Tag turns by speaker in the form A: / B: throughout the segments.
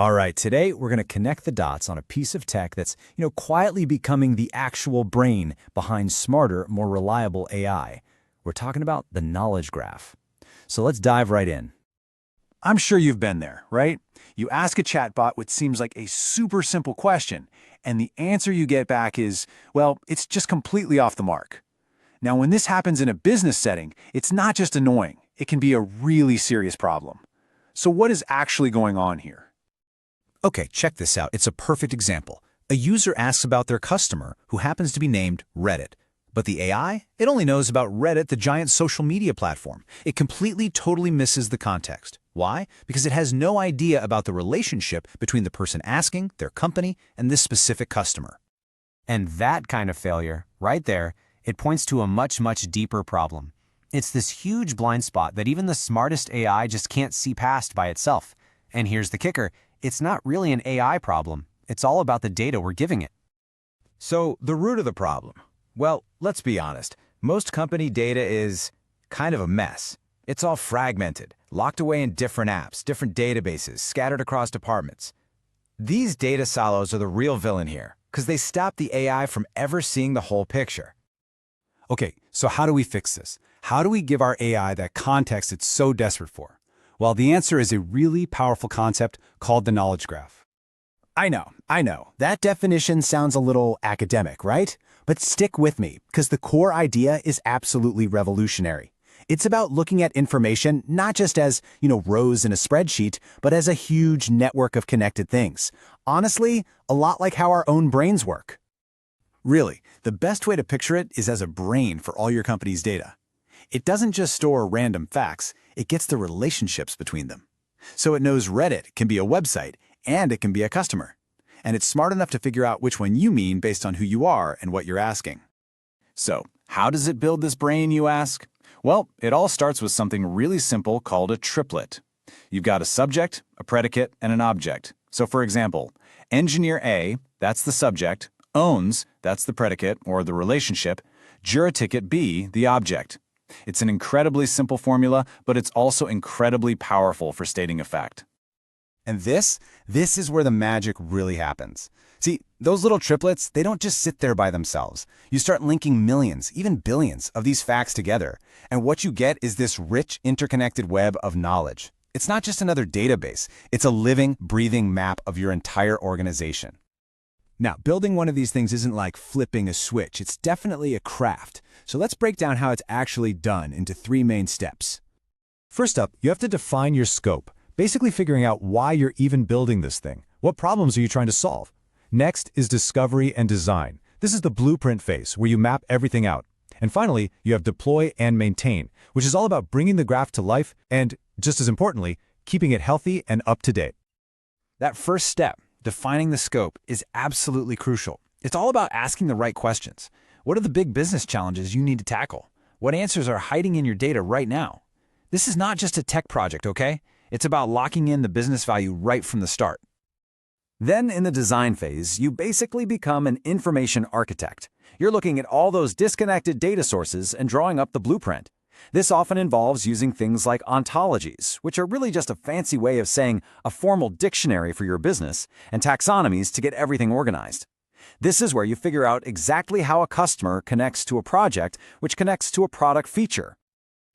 A: All right, today we're going to connect the dots on a piece of tech that's, quietly becoming the actual brain behind smarter, more reliable AI. We're talking about the knowledge graph. So let's dive right in.
B: I'm sure you've been there, right? You ask a chatbot what seems like a super simple question, and the answer you get back is, well, it's just completely off the mark. Now, when this happens in a business setting, it's not just annoying, it can be a really serious problem. So what is actually going on here?
A: Okay, check this out. It's a perfect example. A user asks about their customer, who happens to be named Reddit. But the AI? It only knows about Reddit, the giant social media platform. It completely, totally misses the context. Why? Because it has no idea about the relationship between the person asking, their company, and this specific customer.
C: And that kind of failure, right there, it points to a much, much deeper problem. It's this huge blind spot that even the smartest AI just can't see past by itself. And here's the kicker. It's not really an AI problem. It's all about the data we're giving it.
A: So, the root of the problem? Well, let's be honest. Most company data is kind of a mess. It's all fragmented, locked away in different apps, different databases, scattered across departments. These data silos are the real villain here, because they stop the AI from ever seeing the whole picture. Okay, so how do we fix this? How do we give our AI that context it's so desperate for? Well, the answer is a really powerful concept called the knowledge graph.
D: I know. That definition sounds a little academic, right? But stick with me, because the core idea is absolutely revolutionary. It's about looking at information not just as, rows in a spreadsheet, but as a huge network of connected things. Honestly, a lot like how our own brains work.
B: Really, the best way to picture it is as a brain for all your company's data. It doesn't just store random facts, it gets the relationships between them. So it knows Reddit can be a website, and it can be a customer. And it's smart enough to figure out which one you mean based on who you are and what you're asking. So, how does it build this brain, you ask? Well, it all starts with something really simple called a triplet. You've got a subject, a predicate, and an object. So for example, engineer A, that's the subject, owns, that's the predicate or the relationship, jura ticket B, the object. It's an incredibly simple formula, but it's also incredibly powerful for stating a fact.
A: And this is where the magic really happens. See, those little triplets, they don't just sit there by themselves. You start linking millions, even billions, of these facts together, and what you get is this rich, interconnected web of knowledge. It's not just another database. It's a living, breathing map of your entire organization. Now, building one of these things isn't like flipping a switch. It's definitely a craft. So let's break down how it's actually done into 3 main steps. First up, you have to define your scope, basically figuring out why you're even building this thing. What problems are you trying to solve? Next is discovery and design. This is the blueprint phase, where you map everything out. And finally, you have deploy and maintain, which is all about bringing the graph to life and, just as importantly, keeping it healthy and up to date. That first step, defining the scope, is absolutely crucial. It's all about asking the right questions. What are the big business challenges you need to tackle? What answers are hiding in your data right now? This is not just a tech project, okay? It's about locking in the business value right from the start. Then in the design phase, you basically become an information architect. You're looking at all those disconnected data sources and drawing up the blueprint. This often involves using things like ontologies, which are really just a fancy way of saying a formal dictionary for your business, and taxonomies to get everything organized. This is where you figure out exactly how a customer connects to a project, which connects to a product feature.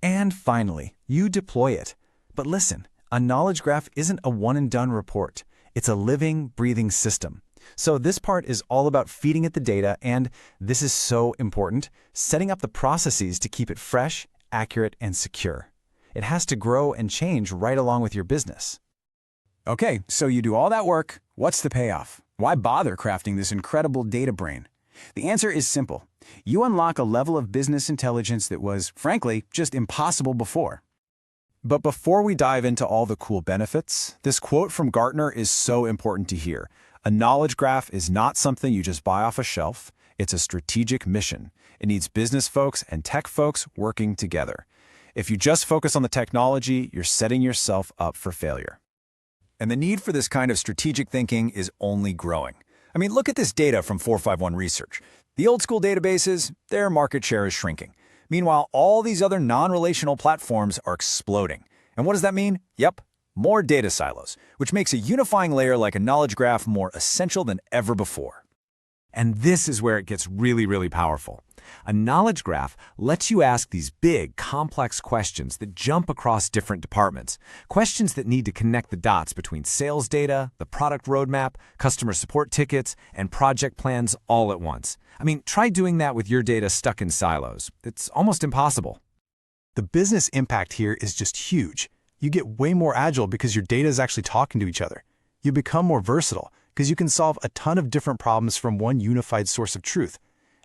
A: And finally, you deploy it. But listen, a knowledge graph isn't a one-and-done report. It's a living, breathing system. So this part is all about feeding it the data and, this is so important, setting up the processes to keep it fresh, accurate, and secure. It has to grow and change right along with your business.
B: Okay, so you do all that work. What's the payoff? Why bother crafting this incredible data brain? The answer is simple. You unlock a level of business intelligence that was, frankly, just impossible before. But before we dive into all the cool benefits, this quote from Gartner is so important to hear. A knowledge graph is not something you just buy off a shelf. It's a strategic mission. It needs business folks and tech folks working together. If you just focus on the technology, you're setting yourself up for failure. And the need for this kind of strategic thinking is only growing. I mean, look at this data from 451 Research. The old school databases, their market share is shrinking. Meanwhile, all these other non-relational platforms are exploding. And what does that mean? Yep, more data silos, which makes a unifying layer like a knowledge graph more essential than ever before.
C: And this is where it gets really, really powerful. A knowledge graph lets you ask these big, complex questions that jump across different departments. Questions that need to connect the dots between sales data, the product roadmap, customer support tickets, and project plans all at once. I mean, try doing that with your data stuck in silos. It's almost impossible.
D: The business impact here is just huge. You get way more agile because your data is actually talking to each other. You become more versatile because you can solve a ton of different problems from one unified source of truth.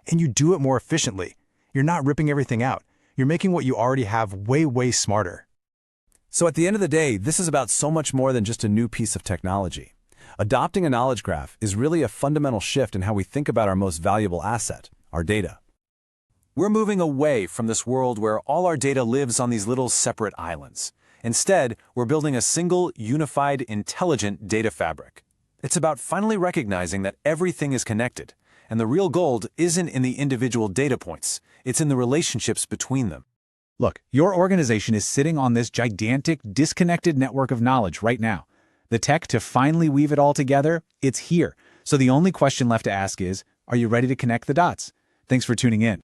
D: And you do it more efficiently. You're not ripping everything out. You're making what you already have way, way smarter.
B: So at the end of the day, this is about so much more than just a new piece of technology. Adopting a knowledge graph is really a fundamental shift in how we think about our most valuable asset, our data. We're moving away from this world where all our data lives on these little separate islands. Instead, we're building a single, unified, intelligent data fabric. It's about finally recognizing that everything is connected, and the real gold isn't in the individual data points, it's in the relationships between them.
A: Look, your organization is sitting on this gigantic, disconnected network of knowledge right now. The tech to finally weave it all together, it's here. So the only question left to ask is, are you ready to connect the dots? Thanks for tuning in.